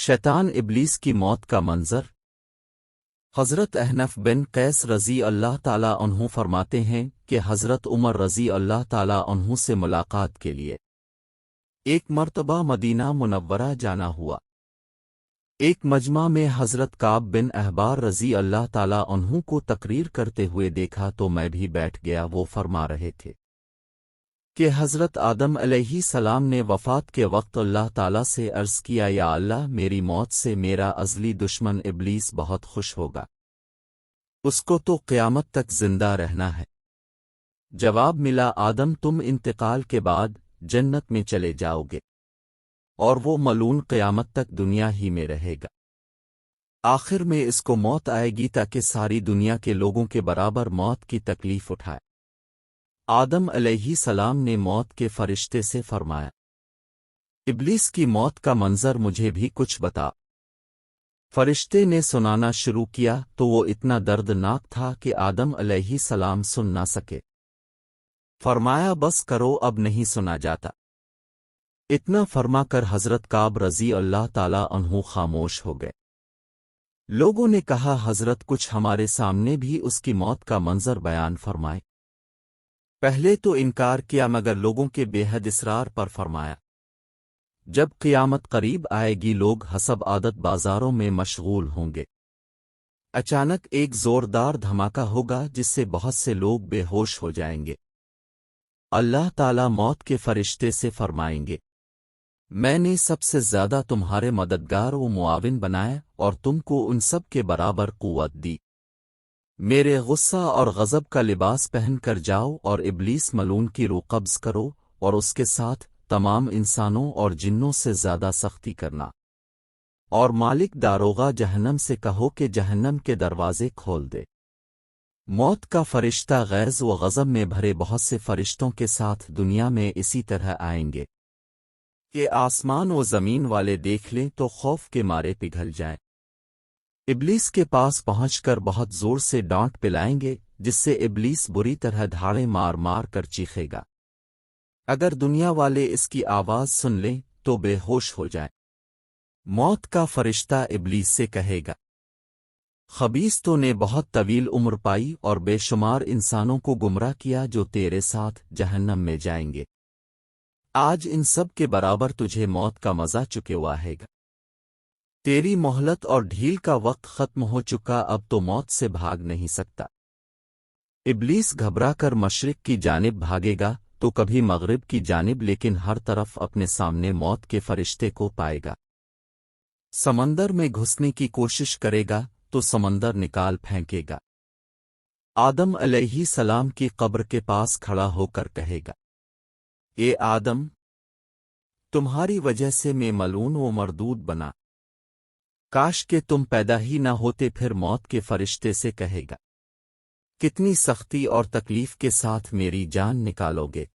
शैतान इबलीस की मौत का मंजर। हज़रत अहनफ बिन कैस रज़ी अल्लाह ताला अन्हु फरमाते हैं कि हज़रत उमर रज़ी अल्लाह ताला अन्हु से मुलाकात के लिए एक मर्तबा मदीना मुनव्वरा जाना हुआ। एक मजमा में हज़रत काब बिन अहबार रज़ी अल्लाह ताला अन्हु को तकरीर करते हुए देखा तो मैं भी बैठ गया। वो फरमा रहे थे कि हज़रत आदम अलैहि सलाम ने वफ़ात के वक्त अल्लाह ताला से अर्ज़ किया, या अल्लाह, मेरी मौत से मेरा अज़ली दुश्मन इबलीस बहुत खुश होगा, उसको तो क़यामत तक जिंदा रहना है। जवाब मिला, आदम, तुम इंतकाल के बाद जन्नत में चले जाओगे और वो मलून क़यामत तक दुनिया ही में रहेगा। आखिर में इसको मौत आएगी ताकि सारी दुनिया के लोगों के बराबर मौत की तकलीफ उठाए। आदम अलैहि सलाम ने मौत के फरिश्ते से फरमाया, इबलीस की मौत का मंजर मुझे भी कुछ बता। फरिश्ते ने सुनाना शुरू किया तो वो इतना दर्दनाक था कि आदम अलैहि सलाम सुन ना सके। फरमाया, बस करो, अब नहीं सुना जाता। इतना फरमाकर हज़रत काब रज़ी अल्लाह ताला अन्हु खामोश हो गए। लोगों ने कहा, हज़रत, कुछ हमारे सामने भी उसकी मौत का मंजर बयान फरमाए। पहले तो इनकार किया, मगर लोगों के बेहद इसरार पर फरमाया, जब क़यामत करीब आएगी लोग हसब आदत बाजारों में मशगूल होंगे। अचानक एक ज़ोरदार धमाका होगा जिससे बहुत से लोग बेहोश हो जाएंगे। अल्लाह ताला मौत के फरिश्ते से फरमाएंगे, मैंने सबसे ज़्यादा तुम्हारे मददगार व मुआविन बनाए और तुमको उन सब के बराबर क़ुव्वत दी। मेरे गुस्सा और गज़ब का लिबास पहनकर जाओ और इबलीस मलून की रूह कब्ज़ करो और उसके साथ तमाम इंसानों और जिन्नों से ज़्यादा सख्ती करना, और मालिक दारोगा जहन्नम से कहो कि जहन्नम के दरवाजे खोल दे। मौत का फरिश्ता गैज़ व गज़ब में भरे बहुत से फरिश्तों के साथ दुनिया में इसी तरह आएंगे कि आसमान व ज़मीन वाले देख लें तो खौफ के मारे पिघल जाएं। इबलीस के पास पहुंचकर बहुत जोर से डांट पिलाएंगे जिससे इबलीस बुरी तरह धाड़े मार मार कर चीखेगा। अगर दुनिया वाले इसकी आवाज़ सुन लें तो बेहोश हो जाएं। मौत का फरिश्ता इबलीस से कहेगा, खबीस्तों ने बहुत तवील उम्र पाई और बेशुमार इंसानों को गुमराह किया जो तेरे साथ जहन्नम में जाएंगे। आज इन सब के बराबर तुझे मौत का मज़ा चुके हुआ है। तेरी मोहलत और ढील का वक्त खत्म हो चुका, अब तो मौत से भाग नहीं सकता। इबलीस घबराकर मशरिक की जानिब भागेगा तो कभी मगरिब की जानिब, लेकिन हर तरफ अपने सामने मौत के फरिश्ते को पाएगा। समंदर में घुसने की कोशिश करेगा तो समंदर निकाल फेंकेगा। आदम अलैहि सलाम की कब्र के पास खड़ा होकर कहेगा, ए आदम, तुम्हारी वजह से मैं मलून व मरदूद बना, काश के तुम पैदा ही ना होते। फिर मौत के फरिश्ते से कहेगा, कितनी सख्ती और तकलीफ के साथ मेरी जान निकालोगे।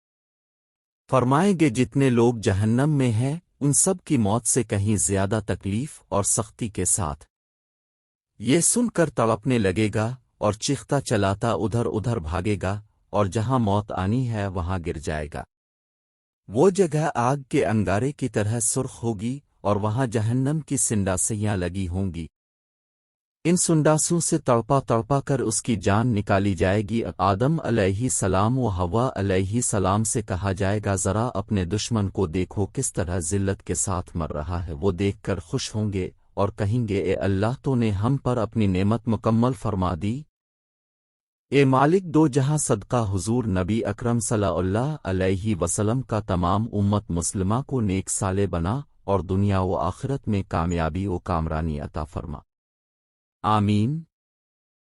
फरमाएंगे, जितने लोग जहन्नम में हैं उन सब की मौत से कहीं ज्यादा तकलीफ और सख्ती के साथ। ये सुनकर तड़पने लगेगा और चीखता चलाता उधर उधर भागेगा और जहां मौत आनी है वहां गिर जाएगा। वो जगह आग के अंगारे की तरह सुर्ख होगी और वहां जहन्नम की सिंडासियां लगी होंगी। इन सुंडासों से तड़पा तड़पा कर उसकी जान निकाली जाएगी। आदम अलैहि सलाम व हव्वा अलैहि सलाम से कहा जाएगा, जरा अपने दुश्मन को देखो किस तरह जिल्लत के साथ मर रहा है। वो देखकर खुश होंगे और कहेंगे, ए अल्लाह, तो ने हम पर अपनी नेमत मुकम्मल फरमा दी। ए मालिक दो जहां सदका हुजूर नबी अकरम सल्लल्लाहु अलैहि वसल्लम का तमाम उम्मत मुस्लिमा को नेक साले बना और दुनिया व आखिरत में कामयाबी व कामरानी अता फरमा। आमीन।